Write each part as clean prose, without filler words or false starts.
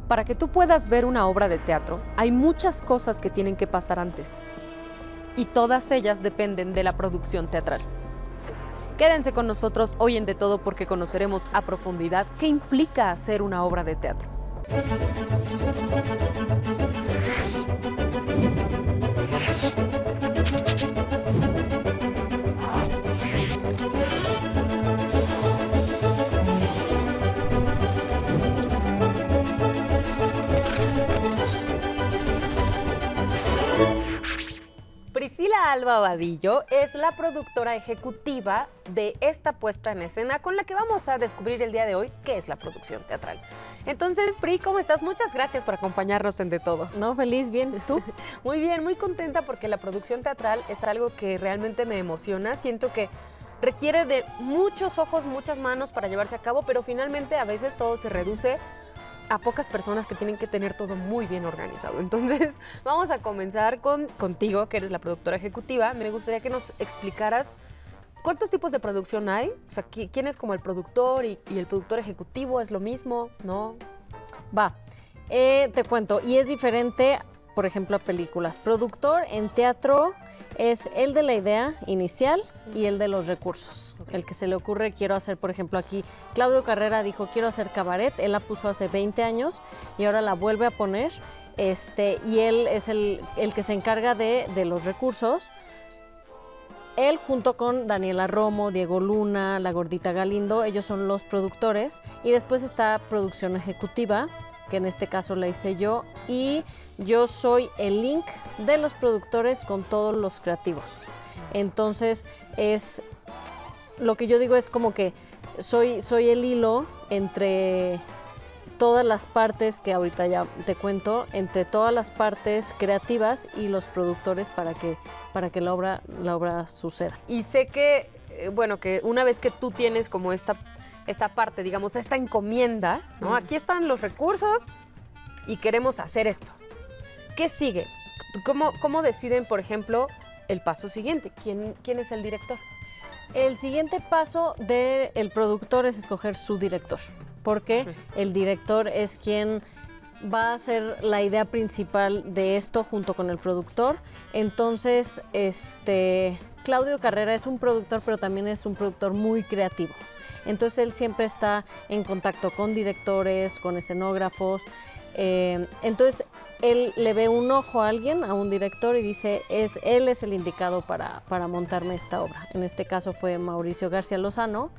Para que tú puedas ver una obra de teatro, hay muchas cosas que tienen que pasar antes. Y todas ellas dependen de la producción teatral. Quédense con nosotros hoy en De Todo porque conoceremos a profundidad qué implica hacer una obra de teatro. Priscila Alba Vadillo es la productora ejecutiva de esta puesta en escena con la que vamos a descubrir el día de hoy qué es la producción teatral. Entonces, Pri, ¿cómo estás? Muchas gracias por acompañarnos en De Todo. No, feliz, bien. ¿Tú? Muy bien, muy contenta porque la producción teatral es algo que realmente me emociona. Siento que requiere de muchos ojos, muchas manos para llevarse a cabo, pero finalmente a veces todo se reduce a pocas personas que tienen que tener todo muy bien organizado. Entonces, vamos a comenzar contigo, que eres la productora ejecutiva. Me gustaría que nos explicaras cuántos tipos de producción hay. O sea, ¿quién es como el productor y el productor ejecutivo? ¿Es lo mismo? ¿No? Va, te cuento. Y es diferente, por ejemplo, a películas. Productor en teatro es el de la idea inicial y el de los recursos. Okay. El que se le ocurre, quiero hacer, por ejemplo, aquí, Claudio Carrera dijo, quiero hacer cabaret. Él la puso hace 20 años y ahora la vuelve a poner. Y él es el que se encarga de los recursos. Él junto con Daniela Romo, Diego Luna, La Gordita Galindo, ellos son los productores. Y después está producción ejecutiva, que en este caso la hice yo, y yo soy el link de los productores con todos los creativos. Entonces, lo que yo digo es como que soy el hilo entre todas las partes, que ahorita ya te cuento, entre todas las partes creativas y los productores para que la obra suceda. Y sé que, bueno, que una vez que tú tienes como esta parte, digamos, esta encomienda, ¿no? Aquí están los recursos y queremos hacer esto. ¿Qué sigue? ¿Cómo deciden, por ejemplo, el paso siguiente? ¿Quién es el director? El siguiente paso del productor es escoger su director, porque el director es quien va a hacer la idea principal de esto junto con el productor. Entonces, Claudio Carrera es un productor, pero también es un productor muy creativo. Entonces él siempre está en contacto con directores, con escenógrafos. Entonces él le ve un ojo a alguien, a un director, y dice, él es el indicado para montarme esta obra. En este caso fue Mauricio García Lozano.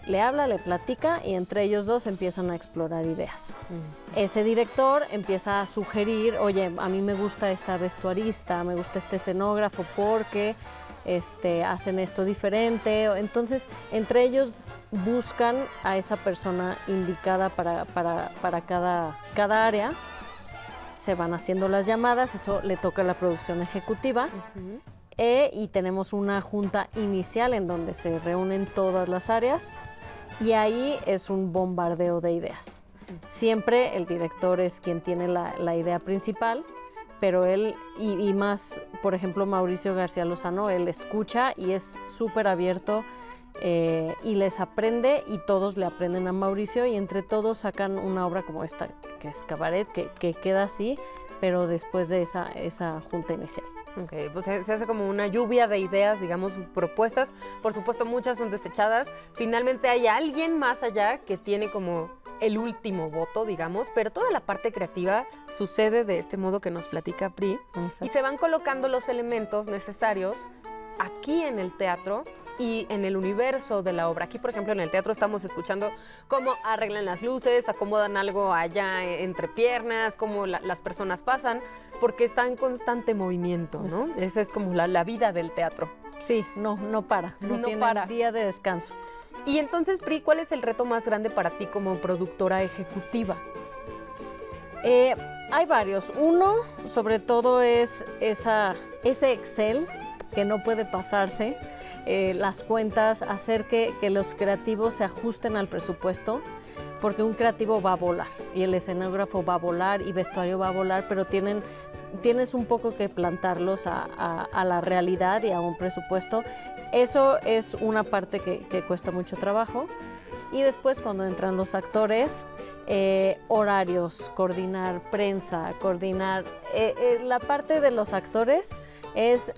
Le habla, le platica y entre ellos dos empiezan a explorar ideas. Ese director empieza a sugerir, oye, a mí me gusta esta vestuarista, me gusta este escenógrafo porque hacen esto diferente. Entonces, entre ellos buscan a esa persona indicada para cada área. Se van haciendo las llamadas, eso le toca a la producción ejecutiva. Y tenemos una junta inicial en donde se reúnen todas las áreas y ahí es un bombardeo de ideas. Siempre el director es quien tiene la idea principal, pero él, y más, por ejemplo, Mauricio García Lozano, él escucha y es súper abierto y les aprende y todos le aprenden a Mauricio y entre todos sacan una obra como esta, que es Cabaret, que queda así, pero después de esa junta inicial. Ok, pues se hace como una lluvia de ideas, digamos, propuestas. Por supuesto, muchas son desechadas. Finalmente hay alguien más allá que tiene como el último voto, digamos, pero toda la parte creativa sucede de este modo que nos platica Pri. Exacto. Y se van colocando los elementos necesarios aquí en el teatro y en el universo de la obra. Aquí, por ejemplo, en el teatro estamos escuchando cómo arreglan las luces, acomodan algo allá entre piernas, cómo las personas pasan, porque está en constante movimiento, ¿no? Exacto. Esa es como la vida del teatro. Sí, no para, no tiene día de descanso. Y entonces, Pri, ¿cuál es el reto más grande para ti como productora ejecutiva? Hay varios. Uno, sobre todo, es ese Excel que no puede pasarse, las cuentas, hacer que los creativos se ajusten al presupuesto, porque un creativo va a volar y el escenógrafo va a volar y vestuario va a volar, pero tienes un poco que plantarlos a la realidad y a un presupuesto. Eso es una parte que cuesta mucho trabajo. Y después cuando entran los actores, horarios, coordinar prensa, coordinar... la parte de los actores es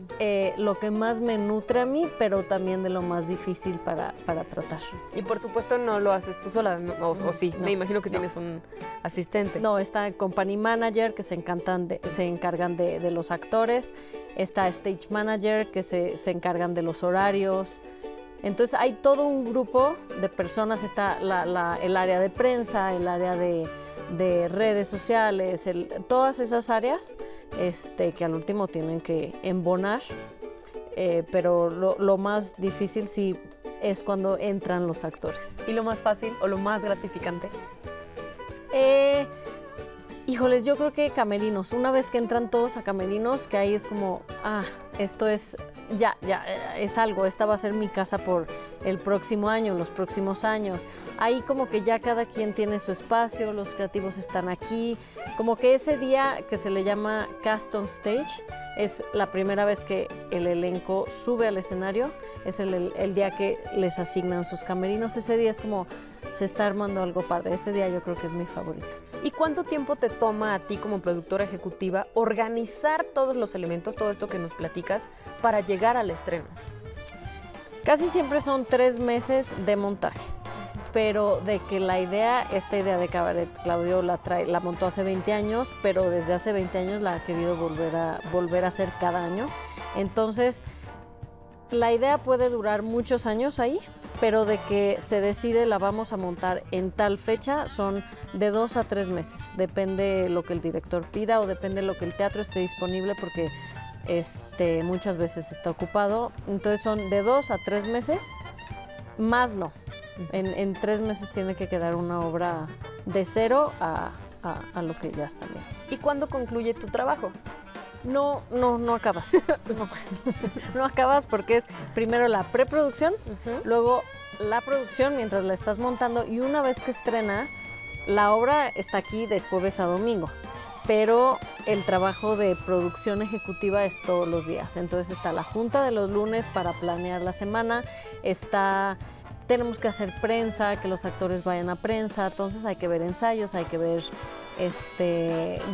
lo que más me nutre a mí, pero también de lo más difícil para tratar. Y por supuesto no lo haces tú sola, ¿no? o sí, no, me imagino que tienes un asistente. No, está company manager que se encargan de los actores, está stage manager que se encargan de los horarios. Entonces hay todo un grupo de personas, está el área de prensa, el área de redes sociales, todas esas áreas que al último tienen que embonar, pero lo más difícil sí es cuando entran los actores. ¿Y lo más fácil o lo más gratificante? Híjoles, yo creo que camerinos. Una vez que entran todos a camerinos, que ahí es como, esto es, ya, es algo, esta va a ser mi casa por el próximo año, los próximos años. Ahí como que ya cada quien tiene su espacio, los creativos están aquí. Como que ese día que se le llama Cast on Stage, es la primera vez que el elenco sube al escenario, es el día que les asignan sus camerinos. Ese día es como, se está armando algo padre. Ese día yo creo que es mi favorito. ¿Y cuánto tiempo te toma a ti como productora ejecutiva organizar todos los elementos, todo esto que nos platicas, para llegar al estreno? Casi siempre son 3 meses de montaje, pero de que esta idea de Cabaret, Claudio la montó hace 20 años, pero desde hace 20 años la ha querido volver a hacer cada año. Entonces, la idea puede durar muchos años ahí, pero de que se decide la vamos a montar en tal fecha son de 2 a 3 meses. Depende lo que el director pida o depende lo que el teatro esté disponible, porque muchas veces está ocupado. Entonces son de 2 a 3 meses, más no. En 3 meses tiene que quedar una obra de cero a lo que ya está bien. ¿Y cuándo concluye tu trabajo? No acabas. No acabas porque es primero la preproducción, luego la producción mientras la estás montando, y una vez que estrena, la obra está aquí de jueves a domingo, pero el trabajo de producción ejecutiva es todos los días. Entonces está la junta de los lunes para planear la semana, tenemos que hacer prensa, que los actores vayan a prensa, entonces hay que ver ensayos, hay que ver,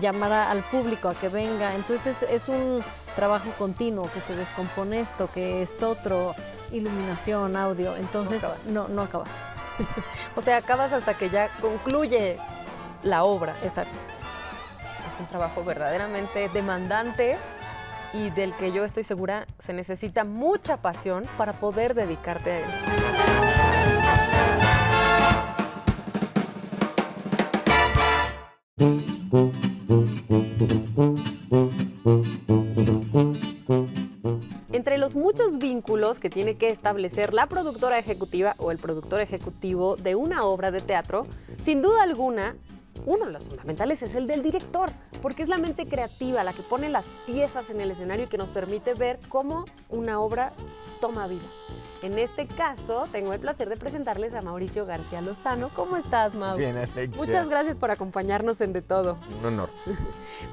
llamar al público a que venga. Entonces es un trabajo continuo, que se descompone esto, que esto otro, iluminación, audio, entonces no acabas. O sea, acabas hasta que ya concluye la obra. Exacto. Es un trabajo verdaderamente demandante y del que yo estoy segura se necesita mucha pasión para poder dedicarte a él. Entre los muchos vínculos que tiene que establecer la productora ejecutiva o el productor ejecutivo de una obra de teatro, sin duda alguna, uno de los fundamentales es el del director, porque es la mente creativa la que pone las piezas en el escenario y que nos permite ver cómo una obra toma vida. En este caso, tengo el placer de presentarles a Mauricio García Lozano. ¿Cómo estás, Mau? Bien, Alexia. Muchas gracias por acompañarnos en De Todo. Un honor.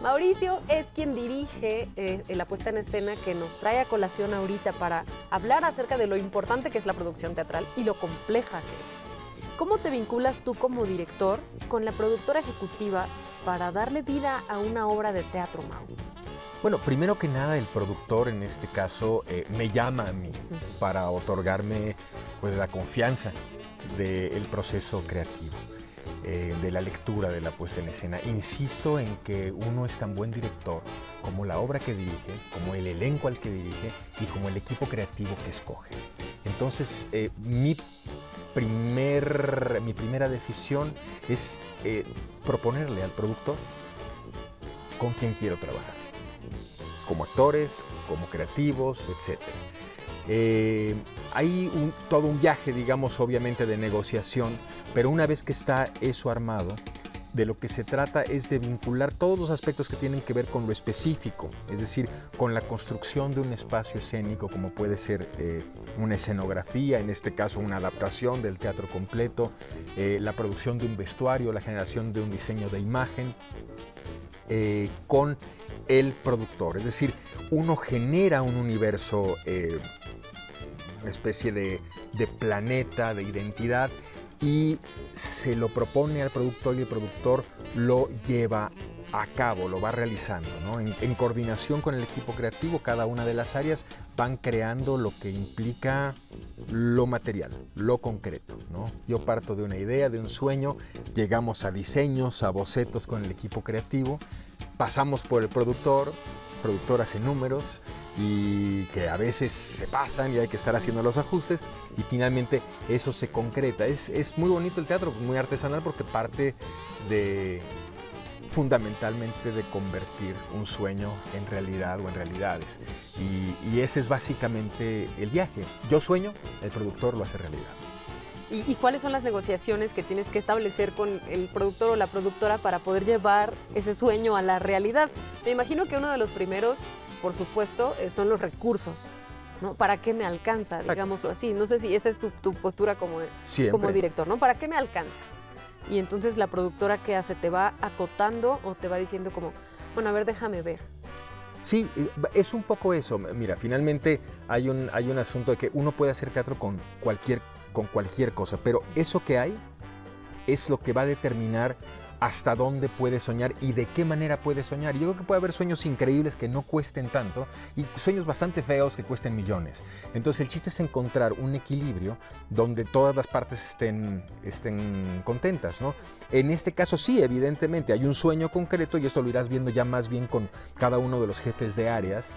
Mauricio es quien dirige la puesta en escena que nos trae a colación ahorita para hablar acerca de lo importante que es la producción teatral y lo compleja que es. ¿Cómo te vinculas tú como director con la productora ejecutiva para darle vida a una obra de teatro, Mau? Bueno, primero que nada, el productor en este caso me llama a mí para otorgarme pues, la confianza del proceso creativo, de la lectura de la puesta en escena. Insisto en que uno es tan buen director como la obra que dirige, como el elenco al que dirige y como el equipo creativo que escoge. Entonces, mi primera decisión es proponerle al productor con quién quiero trabajar, como actores, como creativos, etc. Hay todo un viaje, digamos, obviamente de negociación, pero una vez que está eso armado, de lo que se trata es de vincular todos los aspectos que tienen que ver con lo específico, es decir, con la construcción de un espacio escénico, como puede ser una escenografía, en este caso una adaptación del teatro completo, la producción de un vestuario, la generación de un diseño de imagen, con el productor. Es decir, uno genera un universo, una especie de planeta, de identidad, y se lo propone al productor y el productor lo lleva a cabo, lo va realizando, ¿no? En coordinación con el equipo creativo, cada una de las áreas van creando lo que implica lo material, lo concreto, ¿no? Yo parto de una idea, de un sueño, llegamos a diseños, a bocetos con el equipo creativo, pasamos por el productor hace números y que a veces se pasan y hay que estar haciendo los ajustes y finalmente eso se concreta. Es muy bonito el teatro, muy artesanal porque parte fundamentalmente de convertir un sueño en realidad o en realidades. Y ese es básicamente el viaje. Yo sueño, el productor lo hace realidad. ¿Y cuáles son las negociaciones que tienes que establecer con el productor o la productora para poder llevar ese sueño a la realidad? Me imagino que uno de los primeros, por supuesto, son los recursos, ¿no? ¿Para qué me alcanza? Exacto. Digámoslo así. No sé si esa es tu postura como director, ¿no? ¿Para qué me alcanza? Y entonces la productora, ¿qué hace? ¿Te va acotando o te va diciendo como, bueno, a ver, déjame ver? Sí, es un poco eso. Mira, finalmente hay un asunto de que uno puede hacer teatro con cualquier cosa, pero eso que hay es lo que va a determinar hasta dónde puede soñar y de qué manera puede soñar. Yo creo que puede haber sueños increíbles que no cuesten tanto y sueños bastante feos que cuesten millones. Entonces el chiste es encontrar un equilibrio donde todas las partes estén contentas, ¿no? En este caso sí, evidentemente hay un sueño concreto y eso lo irás viendo ya más bien con cada uno de los jefes de áreas.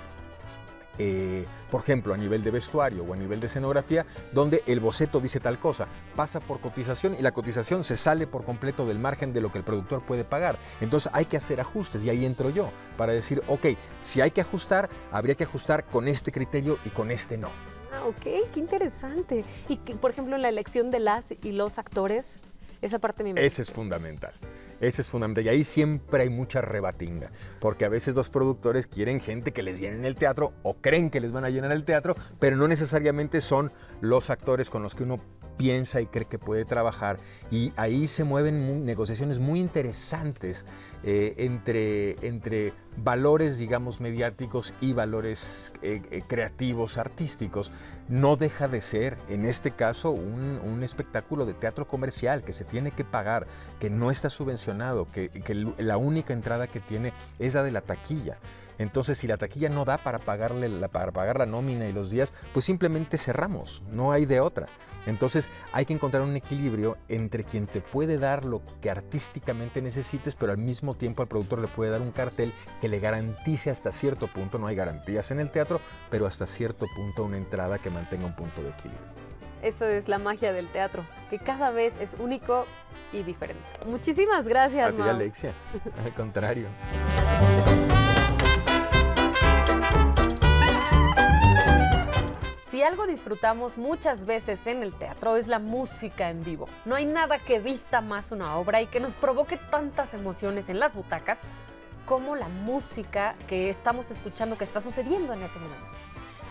Por ejemplo, a nivel de vestuario o a nivel de escenografía, donde el boceto dice tal cosa, pasa por cotización y la cotización se sale por completo del margen de lo que el productor puede pagar. Entonces hay que hacer ajustes y ahí entro yo para decir, ok, si hay que ajustar, habría que ajustar con este criterio y con este no. Ah, ok, qué interesante. Y que, por ejemplo, en la elección de las y los actores, esa parte me imagino. Ese es fundamental. Ese es fundamental. Y ahí siempre hay mucha rebatinga, porque a veces los productores quieren gente que les llenen el teatro o creen que les van a llenar el teatro, pero no necesariamente son los actores con los que uno piensa y cree que puede trabajar. Y ahí se mueven negociaciones muy interesantes entre valores, digamos, mediáticos y valores creativos, artísticos. No deja de ser, en este caso, un espectáculo de teatro comercial que se tiene que pagar, que no está subvencionado, que la única entrada que tiene es la de la taquilla. Entonces, si la taquilla no da para pagar la nómina y los días, pues simplemente cerramos, no hay de otra. Entonces, hay que encontrar un equilibrio entre quien te puede dar lo que artísticamente necesites, pero al mismo tiempo al productor le puede dar un cartel que le garantice hasta cierto punto, no hay garantías en el teatro, pero hasta cierto punto una entrada que mantenga un punto de equilibrio. Esa es la magia del teatro, que cada vez es único y diferente. Muchísimas gracias, A ti, Mau. Alexia, al contrario. Si algo disfrutamos muchas veces en el teatro es la música en vivo. No hay nada que vista más una obra y que nos provoque tantas emociones en las butacas como la música que estamos escuchando que está sucediendo en ese momento.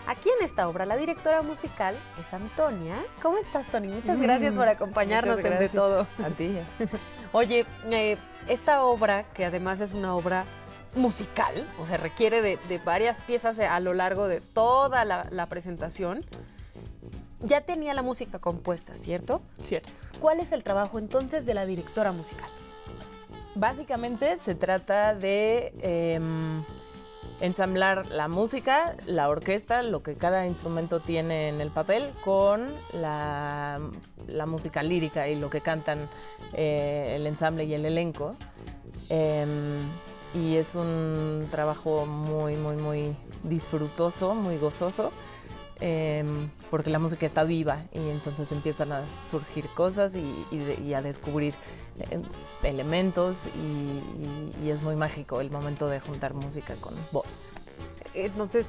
Aquí en esta obra la directora musical es Antonia. ¿Cómo estás, Toni? Muchas gracias por acompañarnos Muchas en De gracias. Todo. A ti. Oye, esta obra, que además es una obra musical, o sea, requiere de varias piezas a lo largo de toda la presentación, ya tenía la música compuesta, ¿cierto? Cierto. ¿Cuál es el trabajo entonces de la directora musical? Básicamente se trata de ensamblar la música, la orquesta, lo que cada instrumento tiene en el papel, con la música lírica y lo que cantan el ensamble y el elenco. Y es un trabajo muy, muy, muy disfrutoso, muy gozoso, porque la música está viva y entonces empiezan a surgir cosas y a descubrir elementos y es muy mágico el momento de juntar música con voz. Entonces,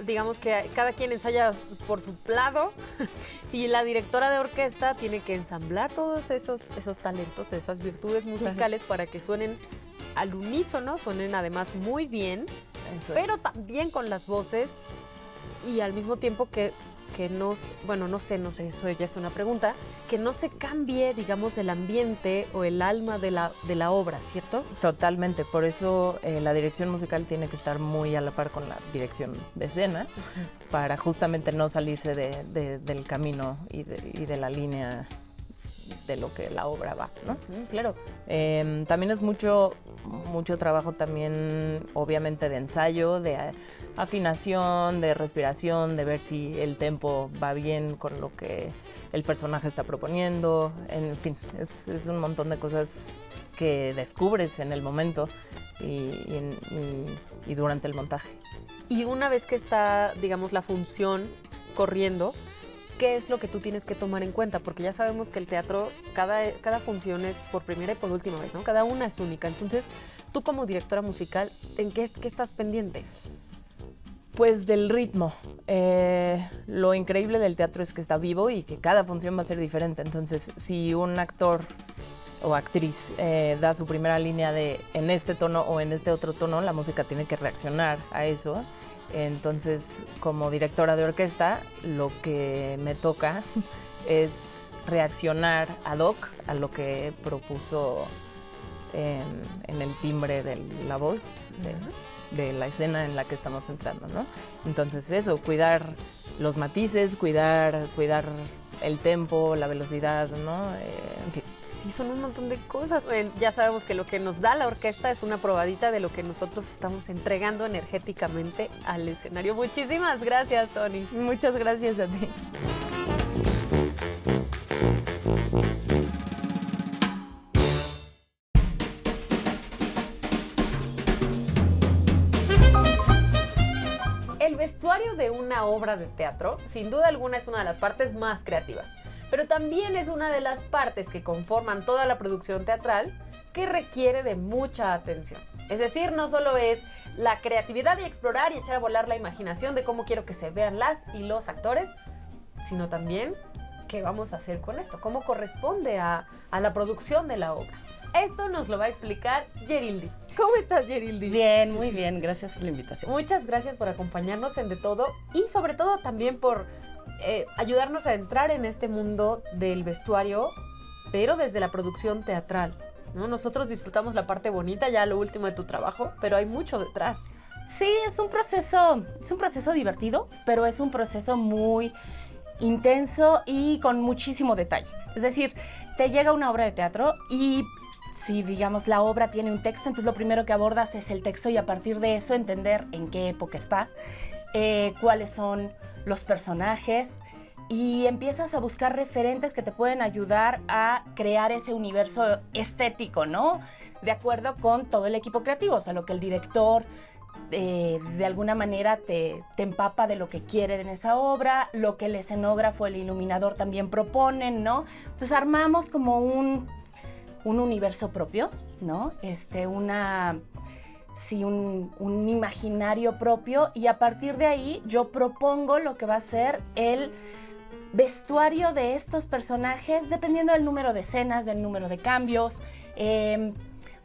digamos que cada quien ensaya por su lado y la directora de orquesta tiene que ensamblar todos esos talentos, esas virtudes musicales para que suenen al unísono, suenen además muy bien, pero también con las voces y al mismo tiempo que no, bueno, no sé, eso ya es una pregunta, que no se cambie, digamos, el ambiente o el alma de la obra, ¿cierto? Totalmente, por eso la dirección musical tiene que estar muy a la par con la dirección de escena, para justamente no salirse del camino y de la línea de lo que la obra va, ¿no? Claro. También es mucho trabajo también, obviamente, de ensayo, de afinación, de respiración, de ver si el tempo va bien con lo que el personaje está proponiendo. En fin, es un montón de cosas que descubres en el momento y durante el montaje. Y una vez que está, digamos, la función corriendo, ¿qué es lo que tú tienes que tomar en cuenta? Porque ya sabemos que el teatro, cada función es por primera y por última vez, ¿no? Cada una es única. Entonces, tú como directora musical, ¿en qué estás pendiente? Pues del ritmo. Lo increíble del teatro es que está vivo y que cada función va a ser diferente. Entonces, si un actor o actriz da su primera línea de en este tono o en este otro tono, la música tiene que reaccionar a eso. Entonces, como directora de orquesta, lo que me toca es reaccionar ad hoc a lo que propuso en el timbre de la voz de la escena en la que estamos entrando, ¿no? Entonces eso, cuidar los matices, cuidar el tempo, la velocidad, ¿no? En fin. Sí, son un montón de cosas. Ya sabemos que lo que nos da la orquesta es una probadita de lo que nosotros estamos entregando energéticamente al escenario. Muchísimas gracias, Tony. Muchas gracias a ti. El vestuario de una obra de teatro, sin duda alguna, es una de las partes más creativas, pero también es una de las partes que conforman toda la producción teatral que requiere de mucha atención. Es decir, no solo es la creatividad y explorar y echar a volar la imaginación de cómo quiero que se vean las y los actores, sino también qué vamos a hacer con esto, cómo corresponde a la producción de la obra. Esto nos lo va a explicar Yerildi. ¿Cómo estás, Yerildi? Bien, muy bien. Gracias por la invitación. Muchas gracias por acompañarnos en De Todo y sobre todo también por ayudarnos a entrar en este mundo del vestuario, pero desde la producción teatral, ¿no? Nosotros disfrutamos la parte bonita, ya lo último de tu trabajo, pero hay mucho detrás. Sí, es un proceso divertido, pero es un proceso muy intenso y con muchísimo detalle. Es decir, te llega una obra de teatro y si, digamos, la obra tiene un texto, entonces lo primero que abordas es el texto y a partir de eso entender en qué época está, cuáles son los personajes y empiezas a buscar referentes que te pueden ayudar a crear ese universo estético, ¿no? De acuerdo con todo el equipo creativo, o sea, lo que el director de alguna manera te empapa de lo que quiere en esa obra, lo que el escenógrafo, el iluminador también proponen, ¿no? Entonces armamos como un universo propio, ¿no? Un imaginario propio y a partir de ahí yo propongo lo que va a ser el vestuario de estos personajes dependiendo del número de escenas, del número de cambios,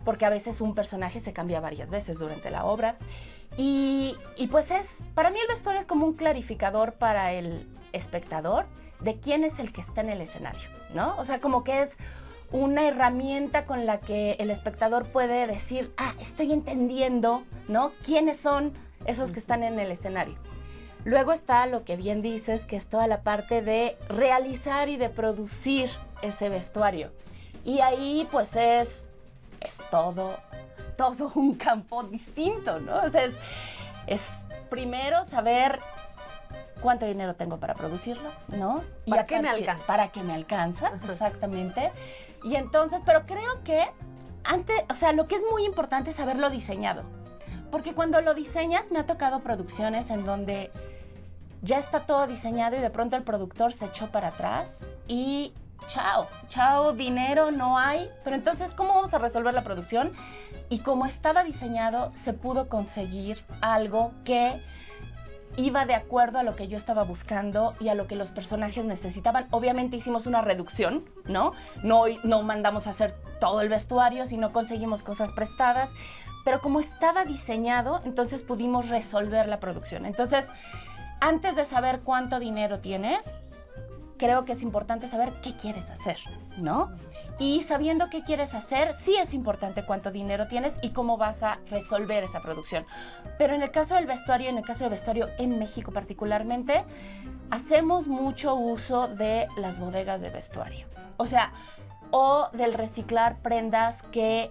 porque a veces un personaje se cambia varias veces durante la obra y pues para mí el vestuario es como un clarificador para el espectador de quién es el que está en el escenario, ¿no? O sea, como que es una herramienta con la que el espectador puede decir, estoy entendiendo, ¿no? ¿Quiénes son esos que están en el escenario? Luego está lo que bien dices, que es toda la parte de realizar y de producir ese vestuario. Y ahí, pues, es todo un campo distinto, ¿no? O sea, es primero saber cuánto dinero tengo para producirlo, ¿no? ¿Para qué me alcanza? Para qué me alcanza, exactamente. Y entonces, pero creo que lo que es muy importante es haberlo diseñado. Porque cuando lo diseñas, me ha tocado producciones en donde ya está todo diseñado y de pronto el productor se echó para atrás y chao, dinero no hay. Pero entonces, ¿cómo vamos a resolver la producción? Y como estaba diseñado, se pudo conseguir algo que iba de acuerdo a lo que yo estaba buscando y a lo que los personajes necesitaban. Obviamente hicimos una reducción, ¿no? No mandamos a hacer todo el vestuario, sino conseguimos cosas prestadas. Pero como estaba diseñado, entonces pudimos resolver la producción. Entonces, antes de saber cuánto dinero tienes, creo que es importante saber qué quieres hacer, ¿no? Y sabiendo qué quieres hacer, sí es importante cuánto dinero tienes y cómo vas a resolver esa producción. Pero en el caso del vestuario, en México particularmente, hacemos mucho uso de las bodegas de vestuario. O sea, o del reciclar prendas que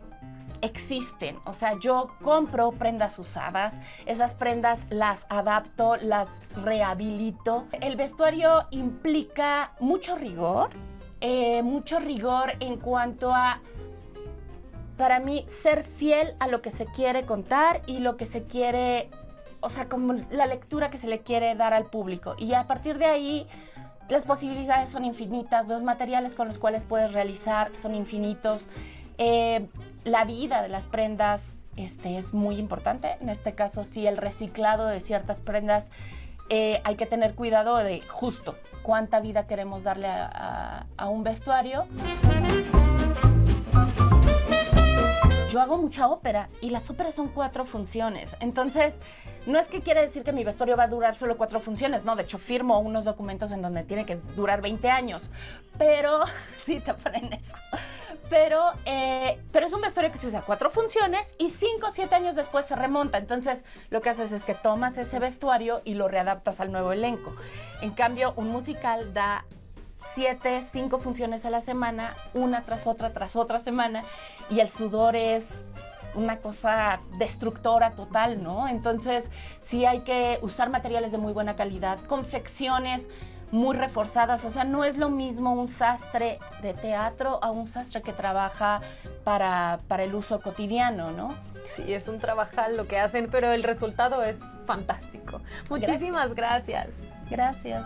existen. O sea, yo compro prendas usadas, esas prendas las adapto, las rehabilito. El vestuario implica mucho rigor en cuanto a, para mí, ser fiel a lo que se quiere contar y lo que se quiere, o sea, como la lectura que se le quiere dar al público. Y a partir de ahí, las posibilidades son infinitas, los materiales con los cuales puedes realizar son infinitos. La vida de las prendas es muy importante. En este caso, sí, el reciclado de ciertas prendas, hay que tener cuidado de justo cuánta vida queremos darle a un vestuario. Yo hago mucha ópera y las óperas son 4 funciones. Entonces, no es que quiera decir que mi vestuario va a durar solo 4 funciones, no. De hecho, firmo unos documentos en donde tiene que durar 20 años. Pero, sí, te ponen eso. Pero es un vestuario que se usa 4 funciones y 5 o 7 años después se remonta. Entonces, lo que haces es que tomas ese vestuario y lo readaptas al nuevo elenco. En cambio, un musical da 5 funciones a la semana, una tras otra semana, y el sudor es una cosa destructora total, ¿no? Entonces, sí hay que usar materiales de muy buena calidad, confecciones muy reforzadas. O sea, no es lo mismo un sastre de teatro a un sastre que trabaja para el uso cotidiano, ¿no? Sí, es un trabajal lo que hacen, pero el resultado es fantástico. Muchísimas gracias. Gracias.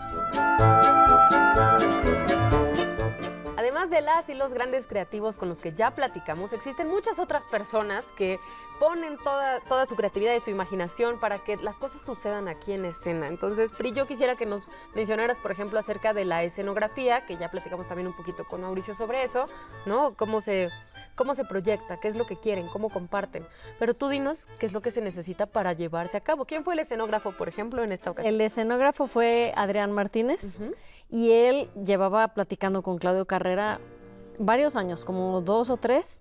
Además de las y los grandes creativos con los que ya platicamos, existen muchas otras personas que ponen toda su creatividad y su imaginación para que las cosas sucedan aquí en escena. Entonces, Pri, yo quisiera que nos mencionaras, por ejemplo, acerca de la escenografía, que ya platicamos también un poquito con Mauricio sobre eso, ¿no? Cómo se proyecta, qué es lo que quieren, cómo comparten. Pero tú dinos qué es lo que se necesita para llevarse a cabo. ¿Quién fue el escenógrafo, por ejemplo, en esta ocasión? El escenógrafo fue Adrián Martínez. Y él llevaba platicando con Claudio Carrera varios años, como 2 o 3,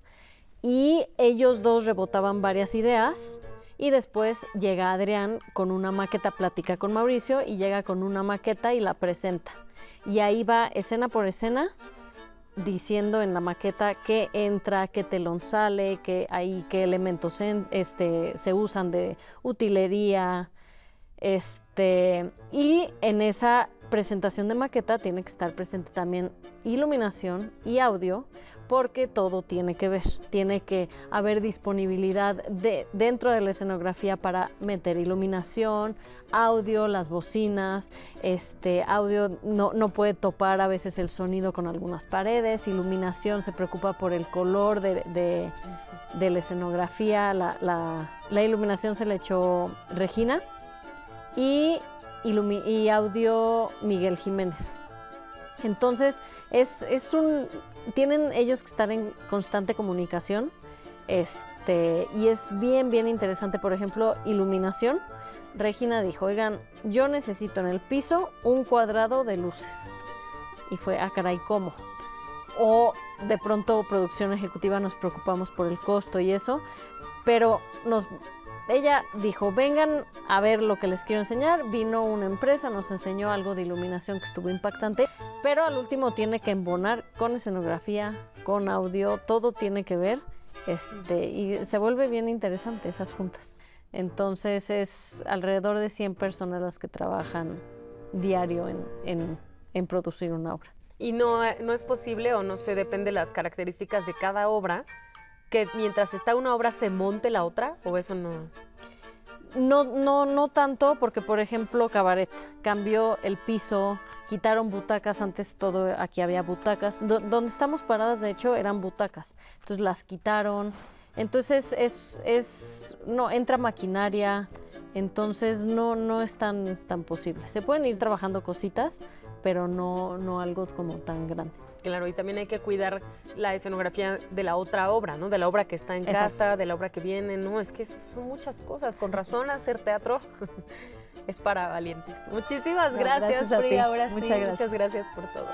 y ellos dos rebotaban varias ideas, y después llega Adrián con una maqueta, platica con Mauricio, y llega con una maqueta y la presenta. Y ahí va escena por escena, diciendo en la maqueta qué entra, qué telón sale, qué elementos se usan de utilería, y en esa presentación de maqueta tiene que estar presente también iluminación y audio, porque todo tiene que ver, tiene que haber disponibilidad dentro de la escenografía para meter iluminación, audio, las bocinas, audio no puede topar a veces el sonido con algunas paredes, iluminación se preocupa por el color de la escenografía, la iluminación se le echó Regina y audio Miguel Jiménez. Entonces, tienen ellos que estar en constante comunicación, y es bien, bien interesante. Por ejemplo, iluminación. Regina dijo, oigan, yo necesito en el piso un cuadrado de luces. Y fue, caray, ¿cómo? O de pronto, producción ejecutiva, nos preocupamos por el costo y eso, pero ella dijo, vengan a ver lo que les quiero enseñar. Vino una empresa, nos enseñó algo de iluminación que estuvo impactante, pero al último tiene que embonar con escenografía, con audio, todo tiene que ver, y se vuelve bien interesante esas juntas. Entonces es alrededor de 100 personas las que trabajan diario en producir una obra. Y no es posible, o no sé, depende de las características de cada obra, que mientras está una obra se monte la otra, o eso no. No tanto, porque por ejemplo Cabaret cambió el piso, quitaron butacas, antes todo aquí había butacas, donde estamos paradas de hecho eran butacas, entonces las quitaron, entonces no entra maquinaria, entonces no es tan posible. Se pueden ir trabajando cositas, pero no algo como tan grande. Claro, y también hay que cuidar la escenografía de la otra obra, ¿no? De la obra que está en casa, de la obra que viene, ¿no? Es que son muchas cosas. Con razón, hacer teatro es para valientes. Muchísimas gracias, Pri. Ahora sí, muchas gracias por todo.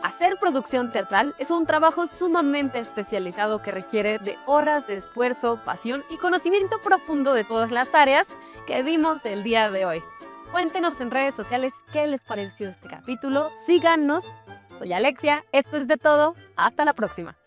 Hacer producción teatral es un trabajo sumamente especializado que requiere de horas de esfuerzo, pasión y conocimiento profundo de todas las áreas que vimos el día de hoy. Cuéntenos en redes sociales qué les pareció este capítulo. Síganos. Soy Alexia. Esto es de todo. Hasta la próxima.